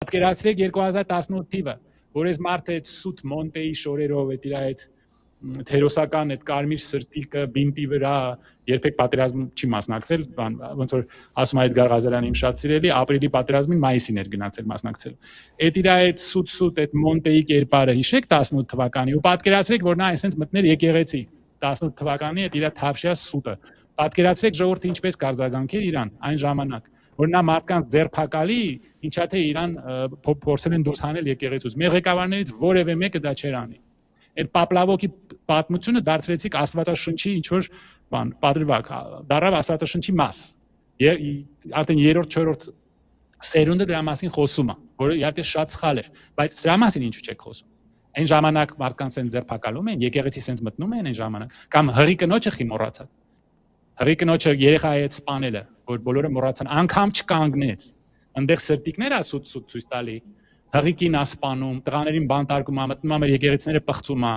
Պատկերացրեք 2018 թիվը, որ այս մարդը այդ սուտ Մոնտեի շորերով այդ իր այդ թերոսական այդ կարմիր սրտիկը բինտի վրա երբեք պատերազմ չի մասնակցել, ոնց որ ասում է Էդգար Ղազարյանը իմ շատ սիրելի, ապրիլի պատերազմին մայիսին էր գնացել մասնակցել։ Այդ իր այդ սուտ այդ Մոնտեի կերպարը հիշեք 18 թվականի ու պատկերացրեք, որ նա այսպես մտներ եկեղեցի 18 թվականի այդ իր թավշյա սուտը։ Պատկերացրեք ժողովուրդը ինչպես կարձագանքեր իրան այն ժամանակ, որ նա մարդկանց ձերբակալի, ինչա թե իրան փորձել են դուրս հանել եկեղեցուց։ Մեր ղեկավարներից որևէ մեկը դա չէր անի։ Այդ Պապլավոկի պատմությունը դարձրեցիք Աստվածաշնչի ինչ որ բան, պատրվակ, դարավ Աստվածաշնչի մաս։ Արդեն 3-4 սերունդը դրա մասին խոսում է, որը իհարկե շատ սխալ էր, բայց սրա մասին ինչու չեք խոսում։ Այն ժամանակ մարդկանց են ձերբակալում են, եկեղեցի սենց մտնում են այն ժամանակ, կամ հղի կնոջը խի մոռացած։ Հղի կնոջը երեխայի հետ սպանելը, որ բոլորը մոռացան, անգամ չկանգնեց։ Այնտեղ սրտիկներ է սուտ ցույց տալի։ Հղիկին ասպանում, տղաներին բանտարկում, մտնում է մեր եկեղեցիները պղծում է,